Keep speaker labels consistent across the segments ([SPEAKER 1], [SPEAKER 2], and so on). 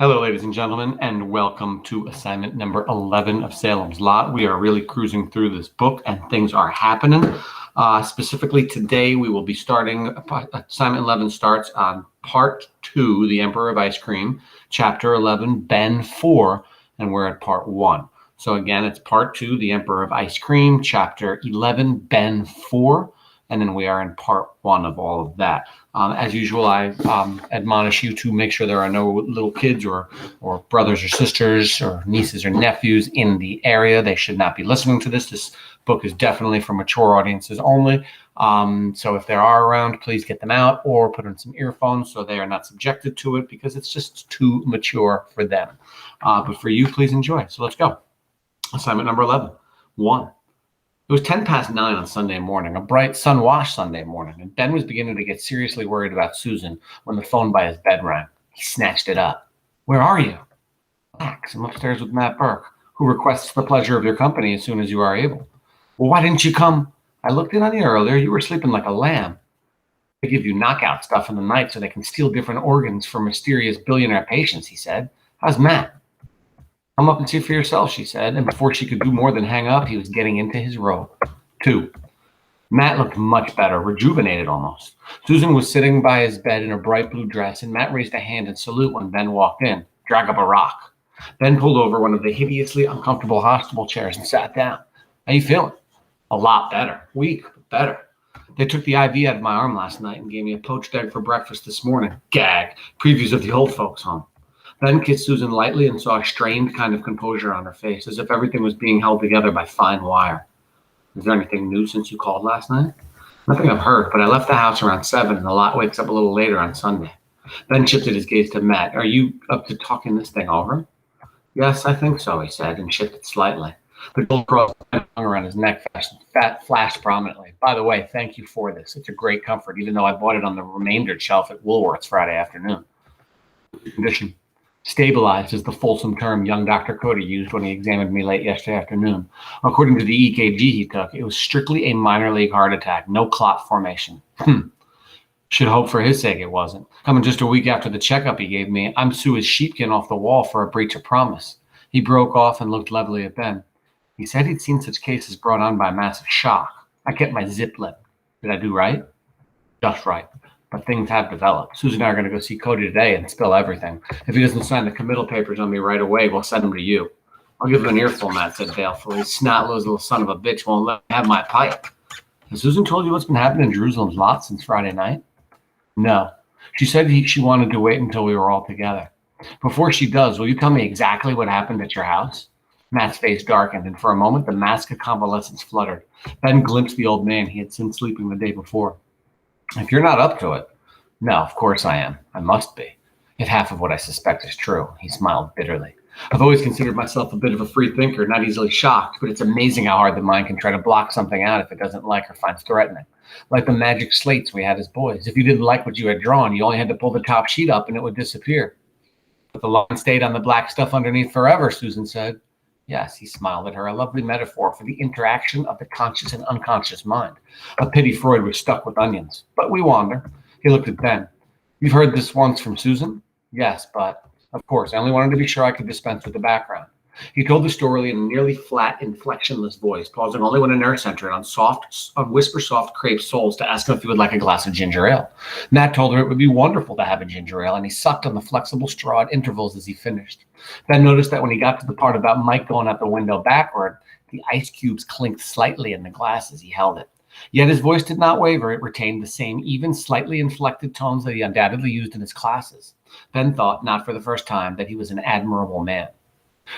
[SPEAKER 1] Hello, ladies and gentlemen, and welcome to assignment number 11 of Salem's Lot. We are really cruising through this book, and things are happening. Specifically today, we will be starting, assignment 11 starts on part 2, The Emperor of Ice Cream, chapter 11, Ben 4, and we're at part 1. So again, it's part 2, The Emperor of Ice Cream, chapter 11, Ben 4, and then we are in part 1 of all of that. As usual, I admonish you to make sure there are no little kids or brothers or sisters or nieces or nephews in the area. They should not be listening to this. This book is definitely for mature audiences only. So if they are around, please get them out or put in some earphones so they are not subjected to it because it's just too mature for them. But for you, please enjoy. So let's go. Assignment number 11, 1. It was 10 past 9 on Sunday morning, a bright, sun-washed Sunday morning, and Ben was beginning to get seriously worried about Susan when the phone by his bed rang. He snatched it up. "Where are you?" "Relax, I'm upstairs with Matt Burke, who requests the pleasure of your company as soon as you are able." "Well, why didn't you come? I looked in on you earlier. You were sleeping like a lamb." "They give you knockout stuff in the night so they can steal different organs from mysterious billionaire patients," he said. "How's Matt?" "Come up and see for yourself," she said, and before she could do more than hang up, he was getting into his robe. 2. Matt looked much better, rejuvenated almost. Susan was sitting by his bed in a bright blue dress, and Matt raised a hand in salute when Ben walked in. "Drag up a rock." Ben pulled over one of the hideously uncomfortable hospital chairs and sat down. "How you feeling?" "A lot better. Weak, but better. They took the IV out of my arm last night and gave me a poached egg for breakfast this morning." Gag. Previews of the old folks' home. Ben kissed Susan lightly and saw a strained kind of composure on her face, as if everything was being held together by fine wire. "Is there anything new since you called last night?" "Nothing I've heard, but I left the house around 7 and the lot wakes up a little later on Sunday." Ben shifted his gaze to Matt. "Are you up to talking this thing over?" "Yes, I think so," he said, and shifted slightly. The gold cross hung around his neck flashed prominently. "By the way, thank you for this. It's a great comfort, even though I bought it on the remainder shelf at Woolworth's Friday afternoon." Condition. "Stabilized" is the fulsome term young Dr. Cody used when he examined me late yesterday afternoon. According to the EKG he took, it was strictly a minor league heart attack, no clot formation. Should hope for his sake it wasn't. Coming just a week after the checkup he gave me, I'm sue his sheepkin off the wall for a breach of promise. He broke off and looked levelly at Ben. He said he'd seen such cases brought on by massive shock. I kept my zip lip. Did I do right? Just right. But things have developed. Susan and I are going to go see Cody today and spill everything. If he doesn't sign the committal papers on me right away, we'll send them to you. I'll give him an earful, Matt said balefully. Snot-nosed little son of a bitch won't let me have my pipe. Has Susan told you what's been happening in Jerusalem's lot since Friday night? No. She said she wanted to wait until we were all together. Before she does, will you tell me exactly what happened at your house? Matt's face darkened, and for a moment the mask of convalescence fluttered. Ben glimpsed the old man he had seen sleeping the day before. If you're not up to it. No, of course I am. I must be. If half of what I suspect is true. He smiled bitterly. I've always considered myself a bit of a free thinker, not easily shocked, but it's amazing how hard the mind can try to block something out if it doesn't like or finds threatening. Like the magic slates we had as boys. If you didn't like what you had drawn, you only had to pull the top sheet up and it would disappear. But the line stayed on the black stuff underneath forever, Susan said. Yes, he smiled at her, a lovely metaphor for the interaction of the conscious and unconscious mind. A pity Freud was stuck with onions. But we wander. He looked at Ben. You've heard this once from Susan? Yes, but of course, I only wanted to be sure I could dispense with the background. He told the story in a nearly flat, inflectionless voice, pausing only when a nurse entered on whisper-soft crepe soles to ask him if he would like a glass of ginger ale. Matt told her it would be wonderful to have a ginger ale, and he sucked on the flexible straw at intervals as he finished. Ben noticed that when he got to the part about Mike going out the window backward, the ice cubes clinked slightly in the glass as he held it. Yet his voice did not waver. It retained the same even, slightly inflected tones that he undoubtedly used in his classes. Ben thought, not for the first time, that he was an admirable man.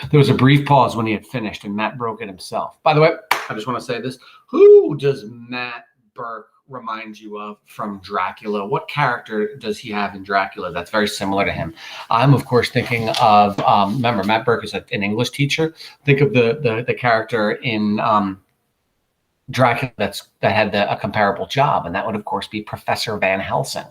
[SPEAKER 1] There was a brief pause when he had finished, and Matt broke it himself. By the way, I just want to say this. Who does Matt Burke remind you of from Dracula? What character does he have in Dracula that's very similar to him? I'm, of course, thinking of, remember, Matt Burke is an English teacher. Think of the character in Dracula that had a comparable job, and that would, of course, be Professor Van Helsing.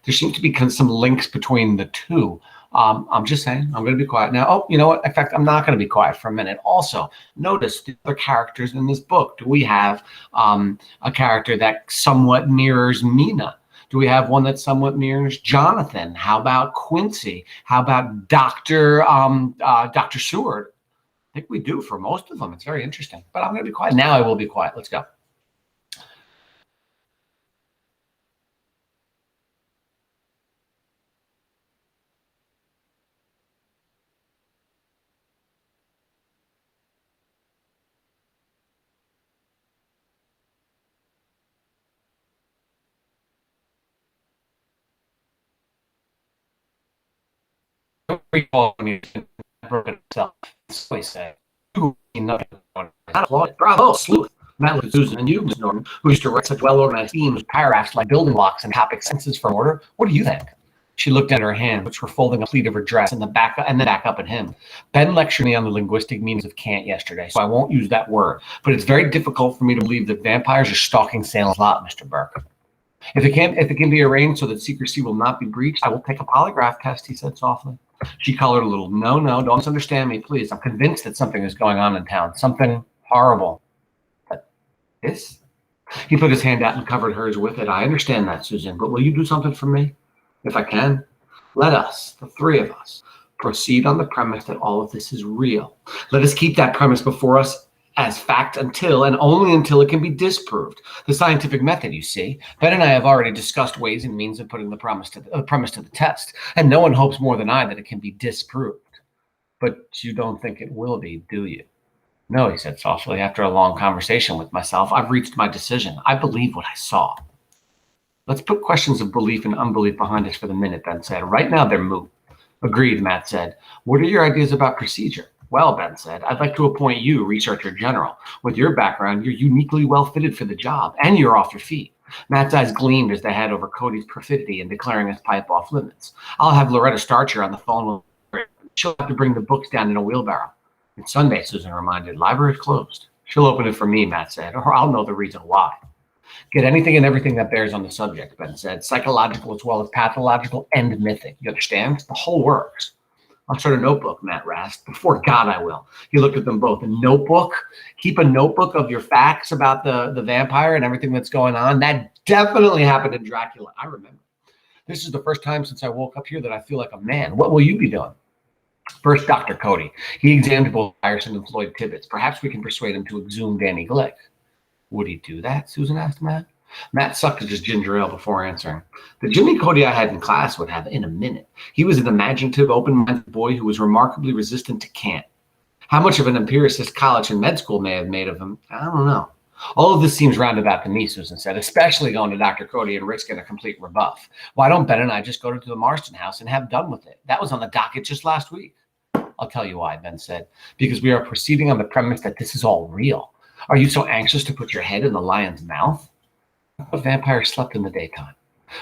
[SPEAKER 1] There seems to be some links between the two. I'm just saying, I'm going to be quiet now. Oh, you know what? In fact, I'm not going to be quiet for a minute. Also, notice the other characters in this book. Do we have a character that somewhat mirrors Mina? Do we have one that somewhat mirrors Jonathan? How about Quincy? How about Dr. Seward? I think we do for most of them. It's very interesting. But I'm going to be quiet. Now I will be quiet. Let's go. Bravo, sleuth. Matt looked at Susan and you, Miss Norton, who used to write such well-organized themes, paragraphs like building blocks and topic sentences from order. What do you think? She looked at her hand, which were folding a pleat of her dress, and then back up at him. Ben lectured me on the linguistic meanings of can't yesterday, so I won't use that word. But it's very difficult for me to believe that vampires are stalking Salem's Lot, Mr. Burke. If it can be arranged so that secrecy will not be breached, I will take a polygraph test, he said softly. She colored a little. No, don't misunderstand me, please. I'm convinced that something is going on in town. Something horrible. But this? He put his hand out and covered hers with it. I understand that, Susan, but will you do something for me? If I can. Let us, the three of us, proceed on the premise that all of this is real. Let us keep that premise before us as fact until and only until it can be disproved. The scientific method, you see. Ben and I have already discussed ways and means of putting the premise to the test, and no one hopes more than I that it can be disproved. But you don't think it will be, do you? No, he said softly. After a long conversation with myself, I've reached my decision. I believe what I saw. Let's put questions of belief and unbelief behind us for the minute, Ben said. Right now, they're moot. Agreed, Matt said. What are your ideas about procedure? Well, Ben said, I'd like to appoint you Researcher General. With your background, you're uniquely well fitted for the job, and you're off your feet. Matt's eyes gleamed as they had over Cody's perfidy in declaring his pipe off limits. I'll have Loretta Starcher on the phone. She'll have to bring the books down in a wheelbarrow. It's Sunday, Susan reminded. Library is closed. She'll open it for me, Matt said, or I'll know the reason why. Get anything and everything that bears on the subject, Ben said, psychological as well as pathological and mythic. You understand? The whole works. I'll start a notebook, Matt rasped. Before God, I will. He looked at them both. A notebook? Keep a notebook of your facts about the vampire and everything that's going on? That definitely happened in Dracula. I remember. This is the first time since I woke up here that I feel like a man. What will you be doing? First, Dr. Cody. He examined both Ryerson and Floyd Tibbets. Perhaps we can persuade him to exhume Danny Glick. Would he do that? Susan asked Matt. Matt sucked at his ginger ale before answering. The Jimmy Cody I had in class would have in a minute. He was an imaginative, open-minded boy who was remarkably resistant to cant. How much of an empiricist college and med school may have made of him, I don't know. All of this seems roundabout to me, Susan said, especially going to Dr. Cody and risking a complete rebuff. Why don't Ben and I just go to the Marston house and have done with it? That was on the docket just last week. I'll tell you why, Ben said. Because we are proceeding on the premise that this is all real. Are you so anxious to put your head in the lion's mouth? A vampire slept in the daytime.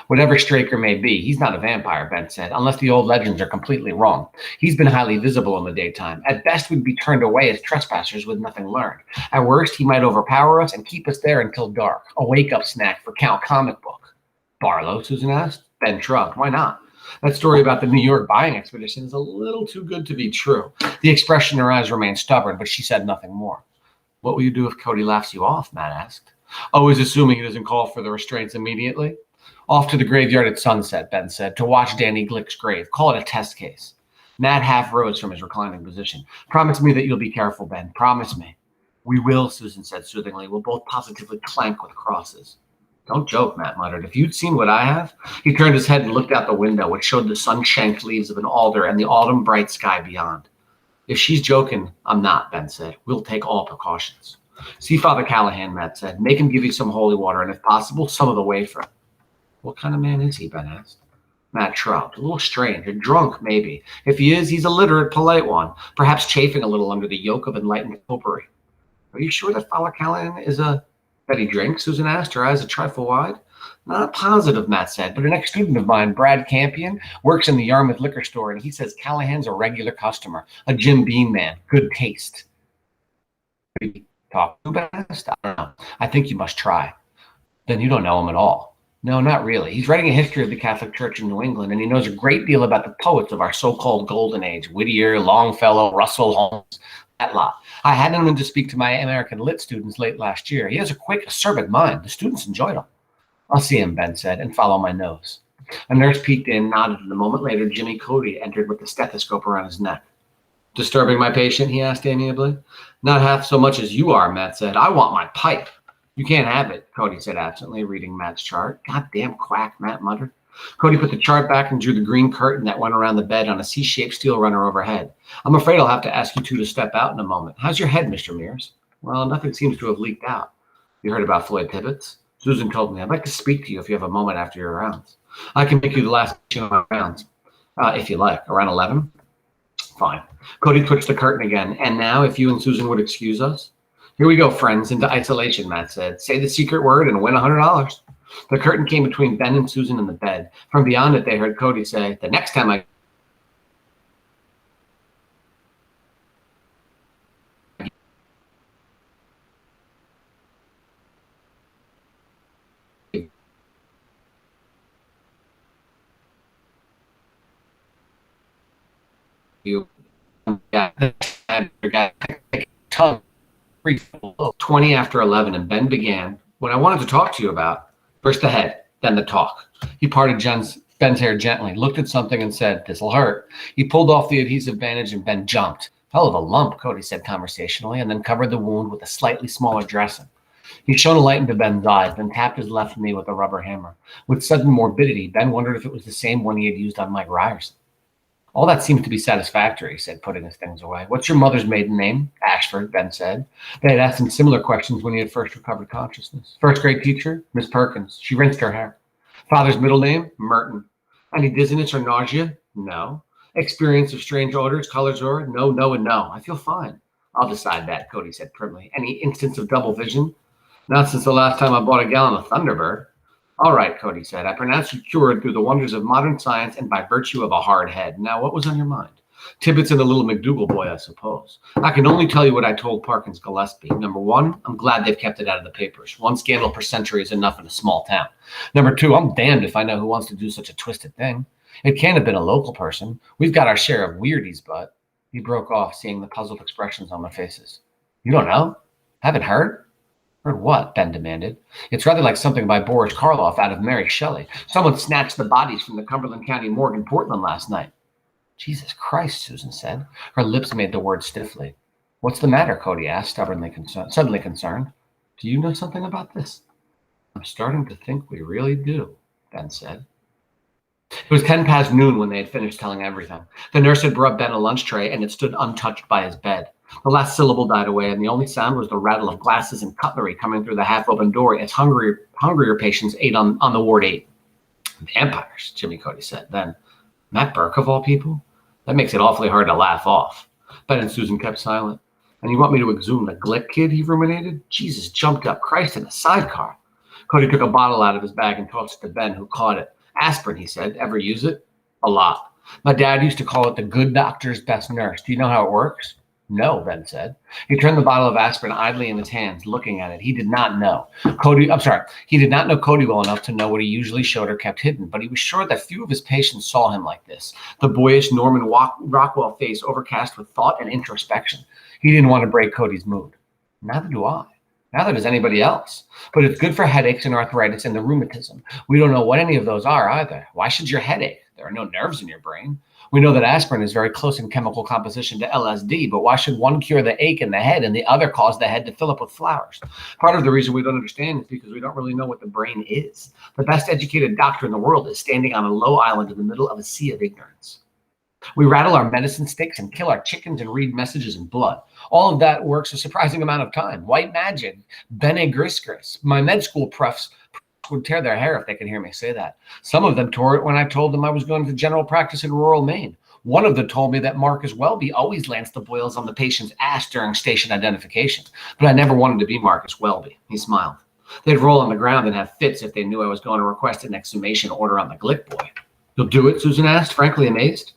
[SPEAKER 1] Whatever Straker may be, he's not a vampire, Ben said, unless the old legends are completely wrong. He's been highly visible in the daytime. At best, we'd be turned away as trespassers with nothing learned. At worst, he might overpower us and keep us there until dark. A wake-up snack for Count Comic Book. Barlow, Susan asked. Ben shrugged. Why not? That story about the New York buying expedition is a little too good to be true. The expression in her eyes remained stubborn, but she said nothing more. What will you do if Cody laughs you off? Matt asked. Always assuming he doesn't call for the restraints immediately. Off to the graveyard at sunset, Ben said, to watch Danny Glick's grave. Call it a test case. Matt half rose from his reclining position. Promise me that you'll be careful, Ben. Promise me. We will, Susan said soothingly. We'll both positively clank with crosses. Don't joke, Matt muttered. If you'd seen what I have. He turned his head and looked out the window, which showed the sun-shanked leaves of an alder and the autumn bright sky beyond. If she's joking, I'm not, Ben said. We'll take all precautions. See Father Callahan, Matt said. Make him give you some holy water, and if possible, some of the wafer. What kind of man is he, Ben asked. Matt shrugged. A little strange. A drunk, maybe. If he is, he's a literate, polite one, perhaps chafing a little under the yoke of enlightened popery. Are you sure that Father Callahan is that he drinks? Susan asked, her eyes a trifle wide. Not positive, Matt said, but an ex-student of mine, Brad Campion, works in the Yarmouth liquor store, and he says Callahan's a regular customer, a Jim Beam man, good taste. Talk to best? I don't know. I think you must try. Then you don't know him at all. No, not really. He's writing a history of the Catholic Church in New England, and he knows a great deal about the poets of our so-called golden age, Whittier, Longfellow, Russell, Holmes, that lot. I had him in to speak to my American Lit students late last year. He has a quick, acerbic mind. The students enjoyed him. I'll see him, Ben said, and follow my nose. A nurse peeked in, nodded, and a moment later, Jimmy Cody entered with the stethoscope around his neck. Disturbing my patient? He asked amiably. Not half so much as you are, Matt said. I want my pipe. You can't have it, Cody said absently, reading Matt's chart. Goddamn quack, Matt muttered. Cody put the chart back and drew the green curtain that went around the bed on a C-shaped steel runner overhead. I'm afraid I'll have to ask you two to step out in a moment. How's your head, Mr. Mears? Well, nothing seems to have leaked out. You heard about Floyd Tibbetts? Susan told me. I'd like to speak to you if you have a moment after your rounds. I can make you the last of my rounds, if you like. Around 11? Fine. Cody twitched the curtain again. And now, if you and Susan would excuse us? Here we go, friends, into isolation, Matt said. Say the secret word and win $100. The curtain came between Ben and Susan in the bed. From beyond it, they heard Cody say, the next time I you 20 after 11, and Ben began. What I wanted to talk to you about, first the head, then the talk. He parted Ben's hair gently, looked at something and said, this'll hurt. He pulled off the adhesive bandage and Ben jumped. Hell of a lump, Cody said conversationally, and then covered the wound with a slightly smaller dressing. He shone a light into Ben's eyes, then tapped his left knee with a rubber hammer. With sudden morbidity, Ben wondered if it was the same one he had used on Mike Ryerson. All that seems to be satisfactory, he said, putting his things away. What's your mother's maiden name? Ashford, Ben said. They had asked him similar questions when he had first recovered consciousness. First grade teacher? Miss Perkins. She rinsed her hair. Father's middle name? Merton. Any dizziness or nausea? No. Experience of strange odors, colors, or? No, no, and no. I feel fine. I'll decide that, Cody said primly. Any instance of double vision? Not since the last time I bought a gallon of Thunderbird. All right, Cody said. I pronounce you cured through the wonders of modern science and by virtue of a hard head. Now, what was on your mind? Tibbetts and the little McDougal boy, I suppose. I can only tell you what I told Parkins Gillespie. Number one, I'm glad they've kept it out of the papers. One scandal per century is enough in a small town. Number two, I'm damned if I know who wants to do such a twisted thing. It can't have been a local person. We've got our share of weirdies, but... He broke off, seeing the puzzled expressions on their faces. You don't know? Haven't heard? Heard what? Ben demanded. It's rather like something by Boris Karloff out of Mary Shelley. Someone snatched the bodies from the Cumberland County morgue in Portland last night. Jesus Christ, Susan said. Her lips made the word stiffly. What's the matter? Cody asked, suddenly concerned. Do you know something about this? I'm starting to think we really do, Ben said. It was 10 past noon when they had finished telling everything. The nurse had brought Ben a lunch tray, and it stood untouched by his bed. The last syllable died away, and the only sound was the rattle of glasses and cutlery coming through the half-open door as hungrier patients ate on the ward ate. Vampires, Jimmy Cody said. Then, Matt Burke of all people? That makes it awfully hard to laugh off. Ben and Susan kept silent. And you want me to exhume the Glick kid, he ruminated? Jesus jumped up. Christ, in a sidecar. Cody took a bottle out of his bag and tossed it to Ben, who caught it. Aspirin, he said. Ever use it? A lot. My dad used to call it the good doctor's best nurse. Do you know how it works? No, Ben said. He turned the bottle of aspirin idly in his hands, looking at it. He did not know. He did not know Cody well enough to know what he usually showed or kept hidden, but he was sure that few of his patients saw him like this. The boyish Norman Rockwell face overcast with thought and introspection. He didn't want to break Cody's mood. Neither do I. Neither does anybody else. But it's good for headaches and arthritis and the rheumatism. We don't know what any of those are either. Why should your head ache? There are no nerves in your brain. We know that aspirin is very close in chemical composition to LSD, but why should one cure the ache in the head and the other cause the head to fill up with flowers? Part of the reason we don't understand is because we don't really know what the brain is. The best educated doctor in the world is standing on a low island in the middle of a sea of ignorance. We rattle our medicine sticks and kill our chickens and read messages in blood. All of that works a surprising amount of time. White magic, Bene Grisgris. My med school profs would tear their hair if they could hear me say that. Some of them tore it when I told them I was going to general practice in rural Maine. One of them told me that Marcus Welby always lands the boils on the patient's ass during station identification. But I never wanted to be Marcus Welby. He smiled. They'd roll on the ground and have fits if they knew I was going to request an exhumation order on the Glick boy. You'll do it? Susan asked, frankly amazed.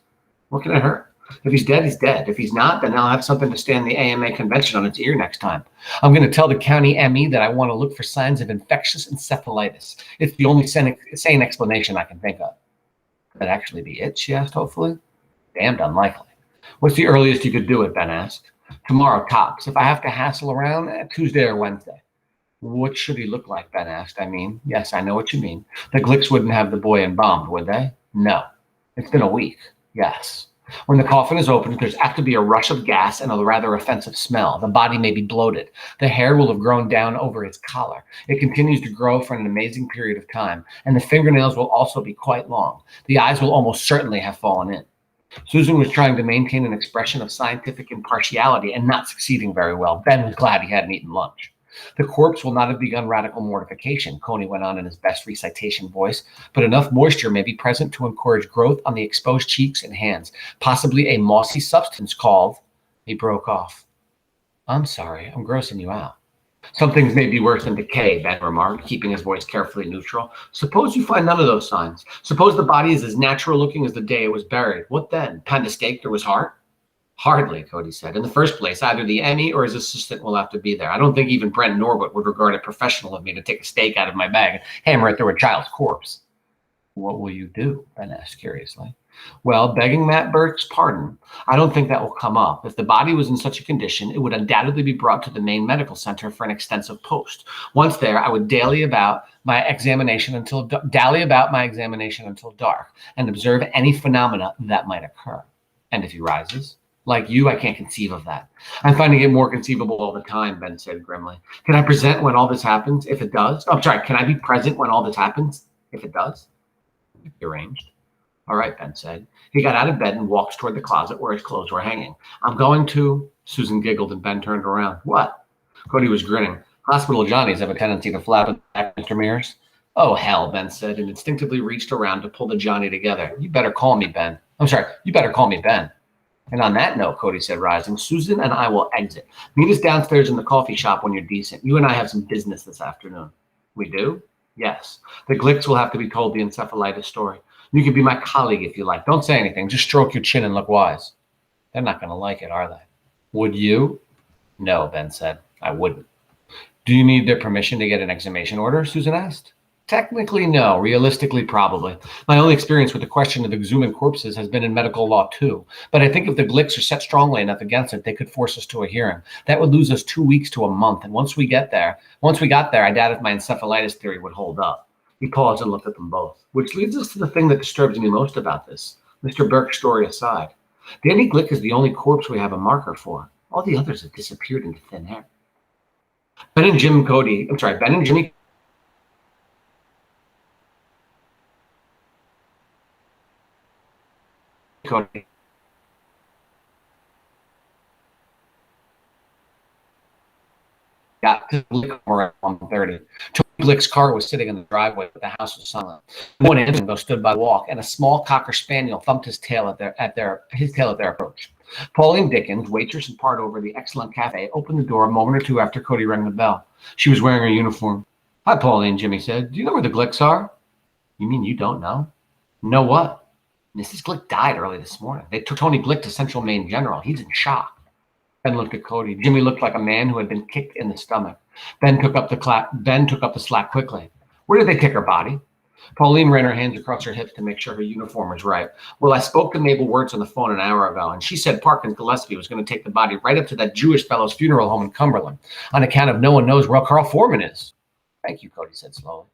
[SPEAKER 1] What can it hurt? If he's dead, he's dead. If he's not, then I'll have something to stand the AMA convention on its ear next time. I'm going to tell the county ME that I want to look for signs of infectious encephalitis. It's the only sane explanation I can think of. Could that actually be it? She asked hopefully. Damned unlikely. What's the earliest you could do it? Ben asked. Tomorrow, tops. If I have to hassle around, Tuesday or Wednesday. What should he look like? Ben asked. I mean, yes, I know what you mean. The Glicks wouldn't have the boy embalmed, would they? No. It's been a week. Yes. When the coffin is opened, there's apt to be a rush of gas and a rather offensive smell. The body may be bloated. The hair will have grown down over its collar. It continues to grow for an amazing period of time, and the fingernails will also be quite long. The eyes will almost certainly have fallen in. Susan was trying to maintain an expression of scientific impartiality and not succeeding very well. Ben was glad he hadn't eaten lunch. The corpse will not have begun radical mortification, Coney went on in his best recitation voice, but enough moisture may be present to encourage growth on the exposed cheeks and hands, possibly a mossy substance called. He broke off. I'm sorry, I'm grossing you out. Some things may be worse than decay, Ben remarked, keeping his voice carefully neutral. Suppose you find none of those signs. Suppose the body is as natural looking as the day it was buried. What then? Kind of steak there was heart? Hardly, Cody said. In the first place, either the Emmy or his assistant will have to be there. I don't think even Brent Norbert would regard it professional of me to take a steak out of my bag and hammer it through a child's corpse. What will you do? Ben asked curiously. Well, begging Matt Burke's pardon, I don't think that will come up. If the body was in such a condition, it would undoubtedly be brought to the main medical center for an extensive post. Once there, I would dally about my examination until dark and observe any phenomena that might occur. And if he rises? Like you, I can't conceive of that. I'm finding it more conceivable all the time, Ben said grimly. Can I present when all this happens, if it does? Oh, I'm sorry, can I be present when all this happens, if it does? Arranged. All right, Ben said. He got out of bed and walked toward the closet where his clothes were hanging. I'm going to. Susan giggled and Ben turned around. What? Cody was grinning. Hospital Johnnies have a tendency to flap at the back, Mr. Mears. Oh, hell, Ben said, and instinctively reached around to pull the Johnny together. You better call me Ben. I'm sorry, you better call me Ben. And on that note, Cody said, rising, Susan and I will exit. Meet us downstairs in the coffee shop when you're decent. You and I have some business this afternoon. We do? Yes. The Glicks will have to be told the encephalitis story. You can be my colleague if you like. Don't say anything. Just stroke your chin and look wise. They're not going to like it, are they? Would you? No, Ben said. I wouldn't. Do you need their permission to get an exhumation order? Susan asked. Technically, no. Realistically, probably. My only experience with the question of exhuming corpses has been in medical law, too. But I think if the Glicks are set strongly enough against it, they could force us to a hearing. That would lose us 2 weeks to a month. And once we got there, I doubt if my encephalitis theory would hold up. He paused and looked at them both, which leads us to the thing that disturbs me most about this, Mr. Burke's story aside. Danny Glick is the only corpse we have a marker for. All the others have disappeared into thin air. Ben and Jimmy Cody got to Glick around 1:30. Tony Glick's car was sitting in the driveway, but the house was silent. One Antongo stood by the walk, and a small cocker spaniel thumped his tail at their approach. Pauline Dickens, waitress and part over the excellent cafe, opened the door a moment or two after Cody rang the bell. She was wearing her uniform. Hi, Pauline, Jimmy said. Do you know where the Glicks are? You mean you don't know? Know what? Mrs. Glick died early this morning. They took Tony Glick to Central Maine General. He's in shock. Ben looked at Cody. Jimmy looked like a man who had been kicked in the stomach. Ben took up the slack quickly. Where did they take her body? Pauline ran her hands across her hips to make sure her uniform was right. Well, I spoke to Mabel Wirtz on the phone an hour ago, and she said Parkins Gillespie was going to take the body right up to that Jewish fellow's funeral home in Cumberland, on account of no one knows where Carl Foreman is. Thank you, Cody said slowly.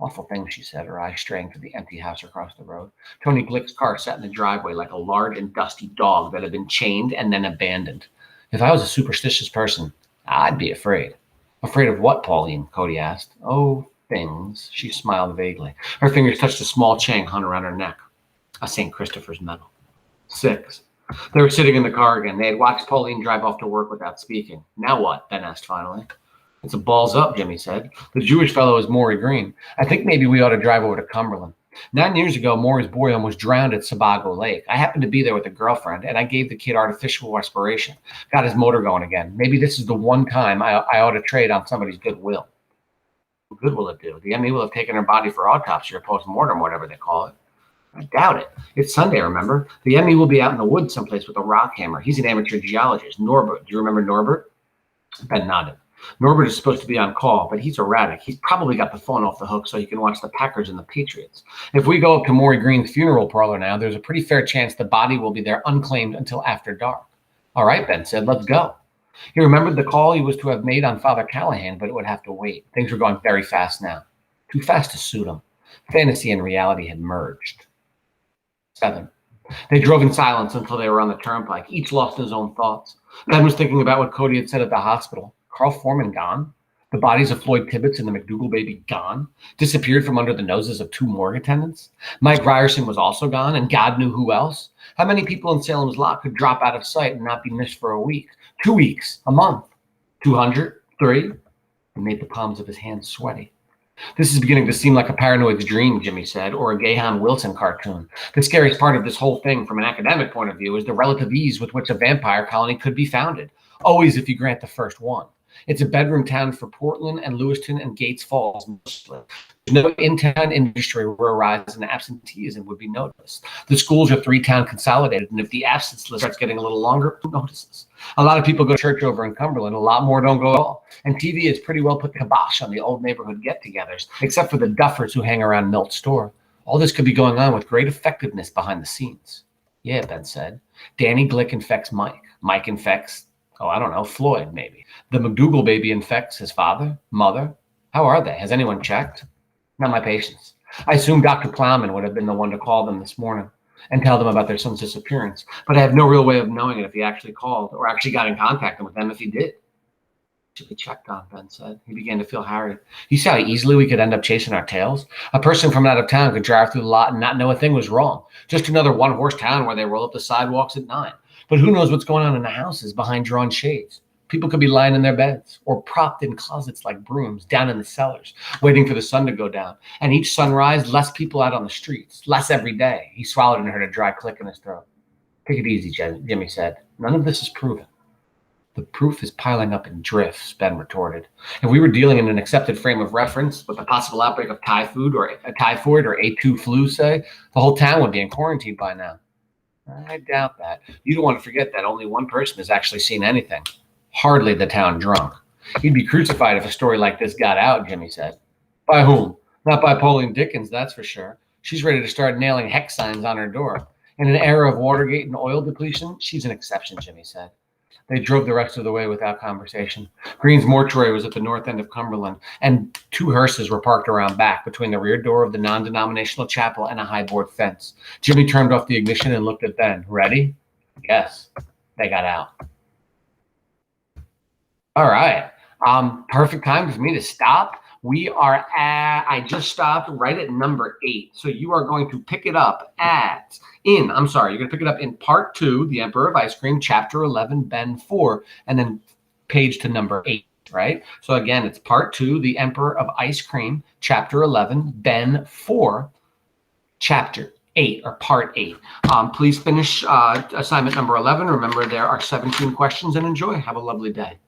[SPEAKER 1] Awful thing, she said, her eyes straying to the empty house across the road. Tony Glick's car sat in the driveway like a large and dusty dog that had been chained and then abandoned. If I was a superstitious person, I'd be afraid. Afraid of what, Pauline? Cody asked. Oh, things. She smiled vaguely. Her fingers touched a small chain hung around her neck. A St. Christopher's medal. 6. They were sitting in the car again. They had watched Pauline drive off to work without speaking. Now what? Ben asked finally. It's a balls up, Jimmy said. The Jewish fellow is Maury Green. I think maybe we ought to drive over to Cumberland. 9 years ago, Maury's boy almost drowned at Sebago Lake. I happened to be there with a girlfriend, and I gave the kid artificial respiration. Got his motor going again. Maybe this is the one time I ought to trade on somebody's goodwill. What good will it do? The ME will have taken her body for autopsy or post-mortem, whatever they call it. I doubt it. It's Sunday, remember? The ME will be out in the woods someplace with a rock hammer. He's an amateur geologist. Norbert. Do you remember Norbert? Ben nodded. Norbert is supposed to be on call, but he's erratic. He's probably got the phone off the hook so he can watch the Packers and the Patriots. If we go up to Maury Green's funeral parlor now, there's a pretty fair chance the body will be there unclaimed until after dark. All right, Ben said, let's go. He remembered the call he was to have made on Father Callahan, but it would have to wait. Things were going very fast now. Too fast to suit him. Fantasy and reality had merged. 7. They drove in silence until they were on the turnpike, each lost in his own thoughts. Ben was thinking about what Cody had said at the hospital. Carl Foreman gone? The bodies of Floyd Tibbetts and the McDougal baby gone? Disappeared from under the noses of 2 morgue attendants? Mike Ryerson was also gone, and God knew who else? How many people in Salem's Lot could drop out of sight and not be missed for a week, 2 weeks, a month? 200? 3? He made the palms of his hands sweaty. This is beginning to seem like a paranoid's dream, Jimmy said, or a Gahan Wilson cartoon. The scariest part of this whole thing from an academic point of view is the relative ease with which a vampire colony could be founded. Always if you grant the first one. It's a bedroom town for Portland and Lewiston and Gates Falls. There's no in-town industry where a rise in absenteeism would be noticed. The schools are 3-town consolidated, and if the absence list starts getting a little longer, who notices? A lot of people go to church over in Cumberland. A lot more don't go at all. And TV has pretty well put the kibosh on the old neighborhood get-togethers, except for the duffers who hang around Milt's store. All this could be going on with great effectiveness behind the scenes. Yeah, Ben said. Danny Glick infects Mike. Mike infects, Floyd, maybe. The McDougal baby infects his father, mother. How are they? Has anyone checked? Not my patients. I assume Dr. Plowman would have been the one to call them this morning and tell them about their son's disappearance, but I have no real way of knowing it if he actually called or actually got in contact with them if he did. Should be checked on, Ben said. He began to feel harried. You see how easily we could end up chasing our tails? A person from out of town could drive through the lot and not know a thing was wrong. Just another one-horse town where they roll up the sidewalks at 9. But who knows what's going on in the houses behind drawn shades? People could be lying in their beds or propped in closets like brooms down in the cellars, waiting for the sun to go down. And each sunrise, less people out on the streets, less every day. He swallowed and heard a dry click in his throat. Take it easy, Jimmy said. None of this is proven. The proof is piling up in drifts, Ben retorted. If we were dealing in an accepted frame of reference with a possible outbreak of typhoid or A2 flu, say, the whole town would be in quarantine by now. I doubt that. You don't want to forget that only one person has actually seen anything. Hardly the town drunk. He'd be crucified if a story like this got out, Jimmy said. By whom? Not by Pauline Dickens, that's for sure. She's ready to start nailing hex signs on her door. In an era of Watergate and oil depletion, she's an exception, Jimmy said. They drove the rest of the way without conversation. Green's mortuary was at the north end of Cumberland, and 2 hearses were parked around back between the rear door of the non-denominational chapel and a high board fence. Jimmy turned off the ignition and looked at Ben. Ready? Yes. They got out. All right. Perfect time for me to stop. I just stopped right at number 8. So you are going to pick it up you're going to pick it up in part 2, The Emperor of Ice Cream, chapter 11, Ben 4, and then page to number 8, right? So again, it's part 2, The Emperor of Ice Cream, chapter 11, Ben 4, chapter 8 or part 8. Please finish assignment number 11. Remember, there are 17 questions and enjoy. Have a lovely day.